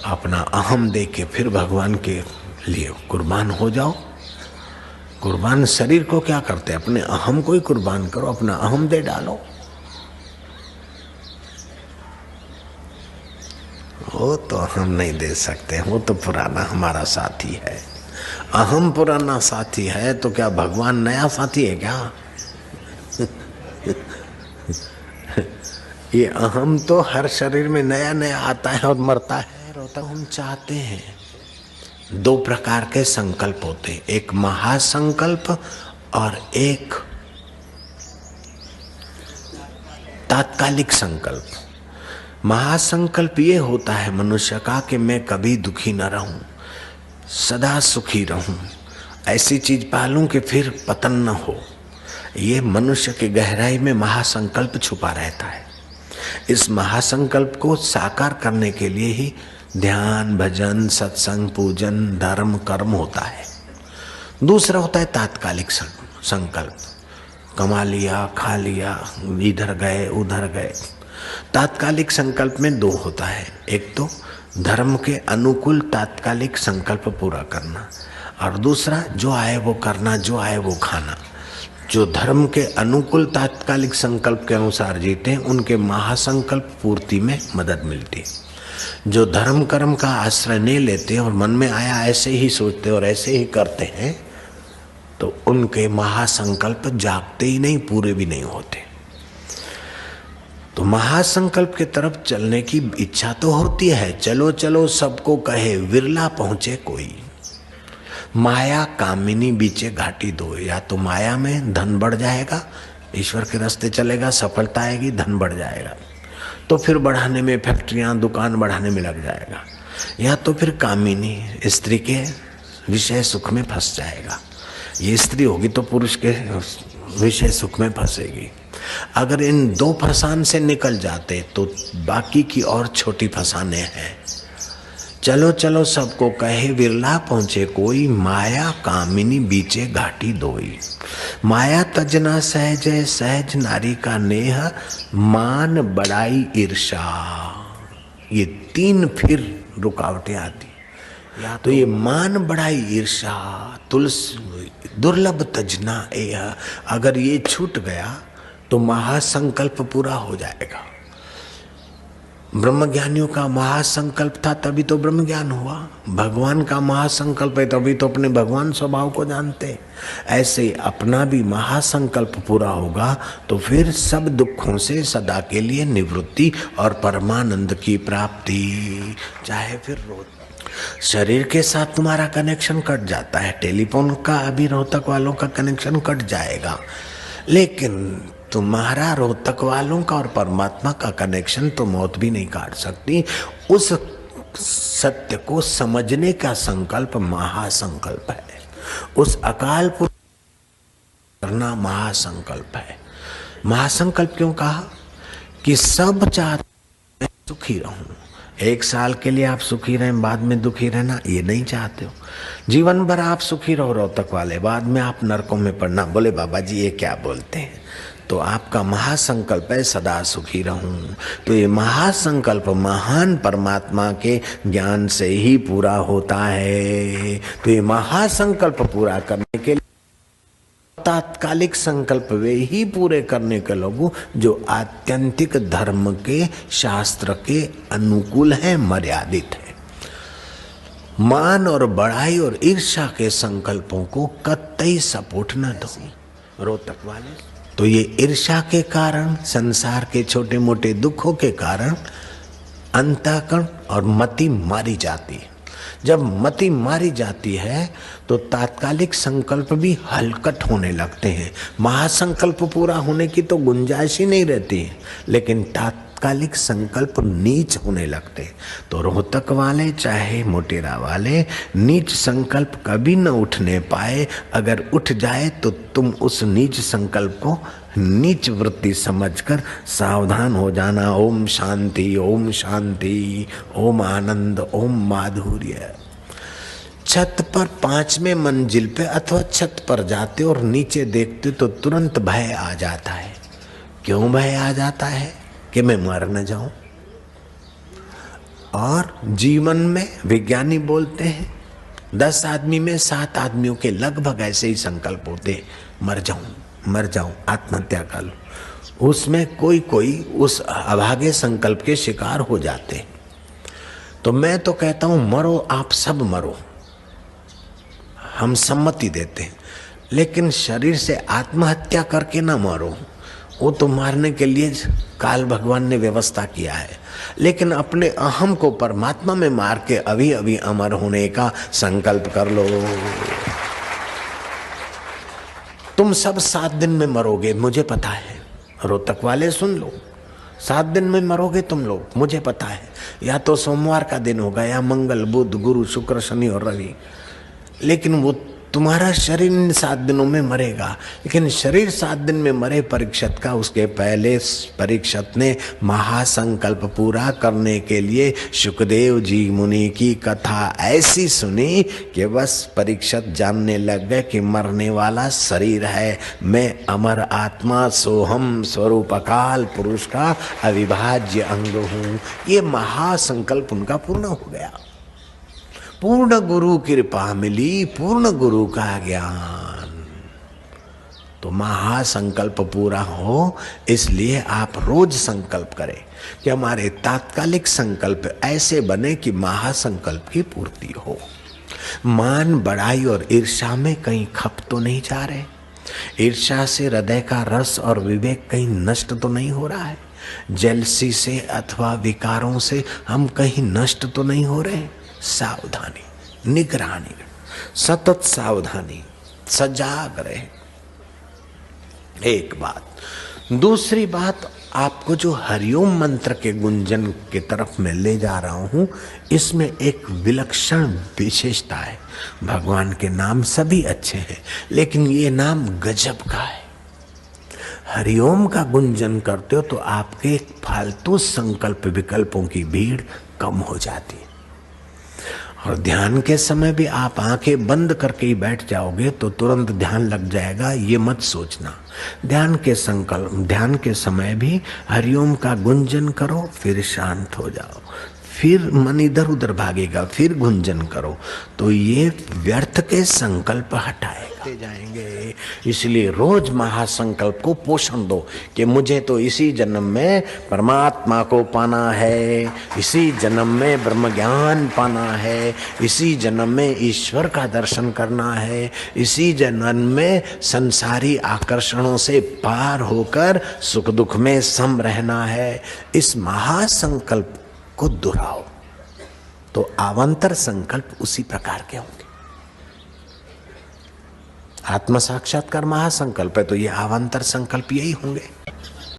अपना अहम दे के फिर भगवान के लिए कुर्बान हो जाओ। कुर्बान शरीर को क्या करते, अपने अहम को ही कुर्बान करो, अपना अहम दे डालो। वो तो हम नहीं दे सकते, वो तो पुराना हमारा साथी है। अहम पुराना साथी है तो क्या भगवान नया साथी है क्या? ये अहम तो हर शरीर में नया नया आता है और मरता है, रोता। हम चाहते हैं दो प्रकार के संकल्प होते हैं, एक महासंकल्प और एक तात्कालिक संकल्प। महासंकल्प ये होता है मनुष्य का कि मैं कभी दुखी न रहूं, सदा सुखी रहूं, ऐसी चीज पालूं कि फिर पतन न हो। ये मनुष्य की गहराई में महासंकल्प छुपा रहता है। इस महासंकल्प को साकार करने के लिए ही ध्यान, भजन, सत्संग, पूजन, धर्म, कर्म होता है। दूसरा होता है तात्कालिक संकल्प, कमा लिया, खा लिया, इधर गए उधर गए। तात्कालिक संकल्प में दो होता है, एक तो धर्म के अनुकूल तात्कालिक संकल्प पूरा करना, और दूसरा जो आए वो करना, जो आए वो खाना। जो धर्म के अनुकूल तात्कालिक संकल्प के अनुसार जीते हैं उनके महासंकल्प पूर्ति में मदद मिलती है। जो धर्म कर्म का आश्रय नहीं लेते और मन में आया ऐसे ही सोचते और ऐसे ही करते हैं तो उनके महासंकल्प जागते ही नहीं, पूरे भी नहीं होते। तो महासंकल्प की तरफ चलने की इच्छा तो होती है, चलो चलो सबको कहे, विरला पहुंचे कोई। माया कामिनी बीचे घाटी दो, या तो माया में धन बढ़ जाएगा, ईश्वर के रास्ते चलेगा, सफलता आएगी, धन बढ़ जाएगा, तो फिर बढ़ाने में, फैक्ट्रियां दुकान बढ़ाने में लग जाएगा, या तो फिर कामिनी स्त्री के विषय सुख में फंस जाएगा। ये स्त्री होगी तो पुरुष के विषय सुख में फंसेगी। अगर इन दो फसान से निकल जाते तो बाकी की और छोटी फसाने हैं। चलो चलो सबको कहे, विरला पहुंचे कोई, माया कामिनी बीचे घाटी दोई। माया तजना सहज है, सहज नारी का नेह, मान बड़ाई ईर्षा। ये तीन फिर रुकावटें आती। या तो ये मान बड़ाई ईर्षा, तुलसी दुर्लभ तजना एह, अगर ये छूट गया तो महासंकल्प पूरा हो जाएगा। ब्रह्मज्ञानियों का महासंकल्प था तभी तो ब्रह्म ज्ञान हुआ। भगवान का महासंकल्प है तभी तो अपने भगवान स्वभाव को जानते। ऐसे अपना भी महासंकल्प पूरा होगा तो फिर सब दुखों से सदा के लिए निवृत्ति और परमानंद की प्राप्ति। चाहे फिर शरीर के साथ तुम्हारा कनेक्शन कट जाता है, टेलीफोन का अभी रोहतक वालों का कनेक्शन कट जाएगा, लेकिन तुम्हारा रोहतक वालों का और परमात्मा का कनेक्शन तो मौत भी नहीं काट सकती। उस सत्य को समझने का संकल्प महासंकल्प है। उस अकाल पुरुष करना महासंकल्प है। महासंकल्प क्यों कहा? कि सब चाहते सुखी रहूं। एक साल के लिए आप सुखी रहें, बाद में दुखी रहना ये नहीं चाहते हो। जीवन भर आप सुखी रहो रोहतक वाले, बाद में आप नरकों में पड़ना। बोले बाबा जी ये क्या बोलते हैं? तो आपका महासंकल्प है सदा सुखी रहूं। तो ये महासंकल्प महान परमात्मा के ज्ञान से ही पूरा होता है। तो ये महासंकल्प पूरा करने के लिए तात्कालिक संकल्प वे ही पूरे करने के लोग जो आत्यंतिक धर्म के शास्त्र के अनुकूल है, मर्यादित है। मान और बड़ाई और ईर्ष्या के संकल्पों को कतई सपोर्ट न दो रोहतक वाले। तो ये ईर्ष्या के कारण, संसार के छोटे मोटे दुखों के कारण अंतःकरण और मति मारी जाती है। जब मति मारी जाती है तो तात्कालिक संकल्प भी हलकट होने लगते हैं। महासंकल्प पूरा होने की तो गुंजाइश ही नहीं रहती, लेकिन तात्कालिक संकल्प नीच होने लगते। तो रोहतक वाले चाहे मोटेरा वाले नीच संकल्प कभी न उठने पाए। अगर उठ जाए तो तुम उस नीच संकल्प को नीच वृत्ति समझकर सावधान हो जाना। ओम शांति, ओम शांति, ओम आनंद, ओम माधुर्य। छत पर 5वें मंजिल पे अथवा छत पर जाते और नीचे देखते तो तुरंत भय आ जाता है। क्यों भय आ जाता है? कि मैं मर न जाऊं। और जीवन में विज्ञानी बोलते हैं 10 आदमी में 7 आदमियों के लगभग ऐसे ही संकल्प होते, मर जाऊं, आत्महत्या कर लूं। उसमें कोई कोई उस अभागे संकल्प के शिकार हो जाते। तो मैं तो कहता हूं मरो, आप सब मरो, हम सम्मति देते हैं, लेकिन शरीर से आत्महत्या करके ना मरो। वो तो मारने के लिए काल भगवान ने व्यवस्था किया है, लेकिन अपने अहम को परमात्मा में मार के अभी अभी अमर होने का संकल्प कर लो। तुम सब 7 दिन में मरोगे, मुझे पता है। रोहतक वाले सुन लो, 7 दिन में मरोगे तुम लोग, मुझे पता है। या तो सोमवार का दिन होगा, या मंगल, बुध, गुरु, शुक्र, शनि और रवि, लेकिन वो तुम्हारा शरीर इन 7 दिनों में मरेगा। लेकिन शरीर 7 दिन में मरे परीक्षित का, उसके पहले परीक्षित ने महासंकल्प पूरा करने के लिए सुखदेव जी मुनि की कथा ऐसी सुनी कि बस परीक्षित जानने लग गए कि मरने वाला शरीर है, मैं अमर आत्मा सोहम स्वरूप अकाल पुरुष का अविभाज्य अंग हूँ। ये महासंकल्प उनका पूर्ण हो गया। पूर्ण गुरु कृपा मिली, पूर्ण गुरु का ज्ञान। तो महासंकल्प पूरा हो, इसलिए आप रोज संकल्प करें कि हमारे तात्कालिक संकल्प ऐसे बने कि महासंकल्प की पूर्ति हो। मान, बड़ाई और ईर्ष्या में कहीं खप तो नहीं जा रहे। ईर्ष्या से हृदय का रस और विवेक कहीं नष्ट तो नहीं हो रहा है। जेलसी से अथवा विकारों से हम कहीं नष्ट तो नहीं हो रहे। सावधानी, निगरानी, सतत सावधानी, सजाग रहे। एक बात। दूसरी बात, आपको जो हरिओम मंत्र के गुंजन की तरफ मैं ले जा रहा हूं, इसमें एक विलक्षण विशेषता है। भगवान के नाम सभी अच्छे हैं, लेकिन ये नाम गजब का है। हरिओम का गुंजन करते हो तो आपके फालतू संकल्प विकल्पों की भीड़ कम हो जाती है। और ध्यान के समय भी आप आंखें बंद करके ही बैठ जाओगे तो तुरंत ध्यान लग जाएगा, ये मत सोचना। ध्यान के समय भी हरिओम का गुंजन करो, फिर शांत हो जाओ, फिर मन इधर उधर भागेगा, फिर गुंजन करो, तो ये व्यर्थ के संकल्प हटाएगा जाएंगे। इसलिए रोज महासंकल्प को पोषण दो कि मुझे तो इसी जन्म में परमात्मा को पाना है, इसी जन्म में ब्रह्म ज्ञान पाना है, इसी जन्म में ईश्वर का दर्शन करना है, इसी जन्म में संसारी आकर्षणों से पार होकर सुख दुख में सम रहना है। इस महासंकल्प को दोहराओ तो अवान्तर संकल्प उसी प्रकार के होंगे। आत्म साक्षात्कार महासंकल्प है तो ये अवान्तर संकल्प यही होंगे।